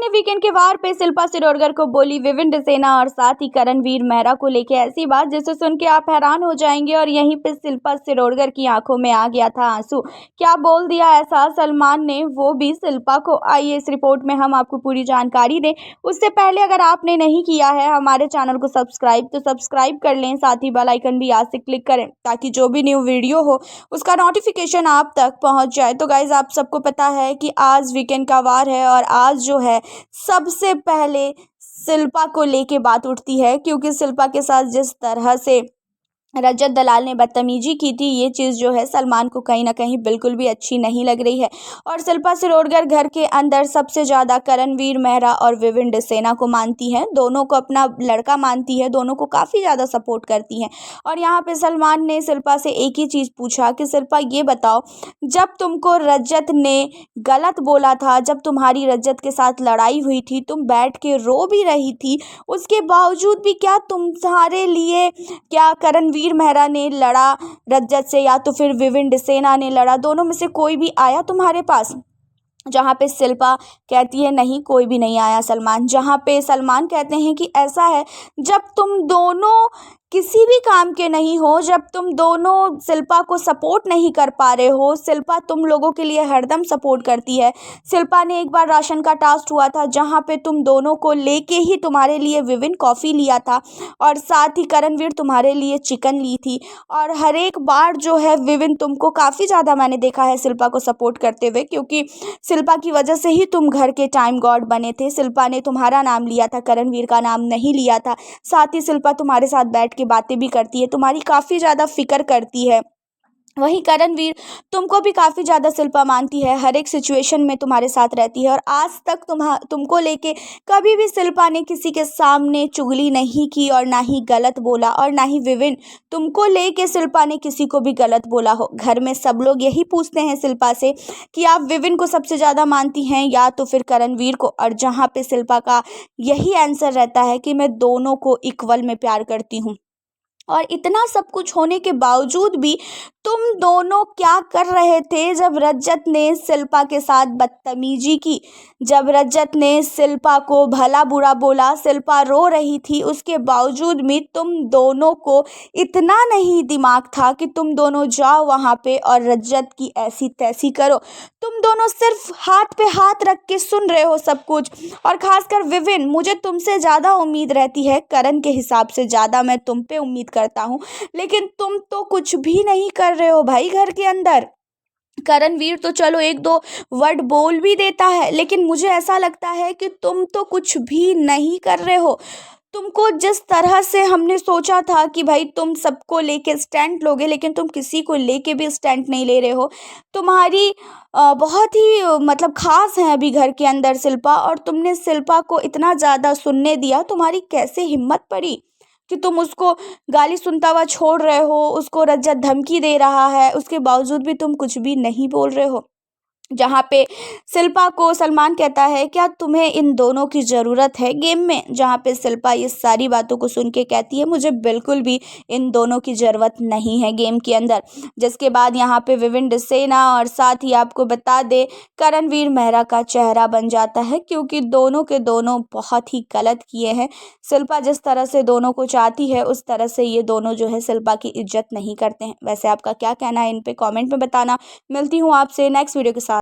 ने वीकेंड के वार पे शिल्पा शिरोडकर को बोली विविन डिसेना और साथ ही करणवीर मेहरा को लेके ऐसी बात जिसे सुन के आप हैरान हो जाएंगे। और यहीं पे शिल्पा शिरोडकर की आंखों में आ गया था आंसू। क्या बोल दिया ऐसा सलमान ने, वो भी शिल्पा को। आइए इस रिपोर्ट में हम आपको पूरी जानकारी दें। उससे पहले अगर आपने नहीं किया है हमारे चैनल को सब्सक्राइब तो सब्सक्राइब कर लें, साथ ही बेल आइकन भी आज से क्लिक करें ताकि जो भी न्यू वीडियो हो उसका नोटिफिकेशन आप तक पहुंच जाए। तो गाइज आप सबको पता है कि आज वीकेंड का वार है और आज जो है सबसे पहले शिल्पा को लेके बात उठती है, क्योंकि शिल्पा के साथ जिस तरह से रजत दलाल ने बदतमीजी की थी, ये चीज़ जो है सलमान को कहीं ना कहीं बिल्कुल भी अच्छी नहीं लग रही है। और शिल्पा शिरोडकर घर के अंदर सबसे ज़्यादा करणवीर मेहरा और विविन डिसेना को मानती हैं, दोनों को अपना लड़का मानती है, दोनों को काफ़ी ज़्यादा सपोर्ट करती हैं। और यहाँ पे सलमान ने शिल्पा से एक ही चीज़ पूछा कि शिल्पा ये बताओ, जब तुमको रजत ने गलत बोला था, जब तुम्हारी रजत के साथ लड़ाई हुई थी, तुम बैठ के रो भी रही थी, उसके बावजूद भी क्या तुम्हारे लिए क्या करणवीर मेहरा ने लड़ा रजत से या तो फिर विविन डिसेना ने लड़ा, दोनों में से कोई भी आया तुम्हारे पास? जहाँ पे शिल्पा कहती है नहीं कोई भी नहीं आया सलमान। जहाँ पे सलमान कहते हैं कि ऐसा है, जब तुम दोनों किसी भी काम के नहीं हो, जब तुम दोनों शिल्पा को सपोर्ट नहीं कर पा रहे हो, शिल्पा तुम लोगों के लिए हरदम सपोर्ट करती है। शिल्पा ने एक बार राशन का टास्क हुआ था जहाँ पे तुम दोनों को लेके ही तुम्हारे लिए विविन कॉफ़ी लिया था और साथ ही करणवीर तुम्हारे लिए चिकन ली थी। और हर एक बार जो है विविन तुमको काफ़ी ज़्यादा मैंने देखा है शिल्पा को सपोर्ट करते हुए, क्योंकि शिल्पा की वजह से ही तुम घर के टाइम गॉड बने थे। शिल्पा ने तुम्हारा नाम लिया था, करणवीर का नाम नहीं लिया था। साथ ही शिल्पा तुम्हारे साथ बैठ के बातें भी करती है, तुम्हारी काफ़ी ज़्यादा फिक्र करती है। वहीं करणवीर तुमको भी काफ़ी ज़्यादा शिल्पा मानती है, हर एक सिचुएशन में तुम्हारे साथ रहती है। और आज तक तुमको लेके कभी भी शिल्पा ने किसी के सामने चुगली नहीं की और ना ही गलत बोला, और ना ही विविन तुमको लेके शिल्पा ने किसी को भी गलत बोला हो। घर में सब लोग यही पूछते हैं शिल्पा से कि आप विविन को सबसे ज़्यादा मानती हैं या तो फिर करणवीर को, और जहाँ पे शिल्पा का यही आंसर रहता है कि मैं दोनों को इक्वल में प्यार करती हूँ। और इतना सब कुछ होने के बावजूद भी तुम दोनों क्या कर रहे थे जब रजत ने शिल्पा के साथ बदतमीजी की, जब रजत ने शिल्पा को भला बुरा बोला, शिल्पा रो रही थी, उसके बावजूद भी तुम दोनों को इतना नहीं दिमाग था कि तुम दोनों जाओ वहाँ पे और रजत की ऐसी तैसी करो। तुम दोनों सिर्फ हाथ पे हाथ रख के सुन रहे हो सब कुछ। और खासकर विविन, मुझे तुमसे ज़्यादा उम्मीद रहती है, करण के हिसाब से ज़्यादा मैं तुम पे उम्मीद करता हूँ, लेकिन तुम तो कुछ भी नहीं कर रहे हो भाई घर के अंदर। करणवीर तो चलो एक दो वर्ड बोल भी देता है, लेकिन मुझे ऐसा लगता है कि तुम तो कुछ भी नहीं कर रहे हो। तुमको जिस तरह से हमने सोचा था कि भाई तुम सबको लेके स्टैंड लोगे, लेकिन तुम किसी को लेके भी स्टैंड नहीं ले रहे हो। तुम्हारी बहुत ही मतलब खास है अभी घर के अंदर शिल्पा, और तुमने शिल्पा को इतना ज़्यादा सुनने दिया। तुम्हारी कैसे हिम्मत पड़ी कि तुम उसको गाली सुनता हुआ छोड़ रहे हो, उसको रज्जत धमकी दे रहा है, उसके बावजूद भी तुम कुछ भी नहीं बोल रहे हो। जहाँ पे शिल्पा को सलमान कहता है क्या तुम्हें इन दोनों की ज़रूरत है गेम में, जहाँ पे शिल्पा ये सारी बातों को सुन के कहती है मुझे बिल्कुल भी इन दोनों की ज़रूरत नहीं है गेम के अंदर। जिसके बाद यहाँ पे विविन डिसेना और साथ ही आपको बता दे करणवीर मेहरा का चेहरा बन जाता है, क्योंकि दोनों के दोनों बहुत ही गलत किए हैं। शिल्पा जिस तरह से दोनों को चाहती है उस तरह से ये दोनों जो है शिल्पा की इज्जत नहीं करते हैं। वैसे आपका क्या कहना है इन पे कमेंट में बताना। मिलती हूँ आपसे नेक्स्ट वीडियो के साथ।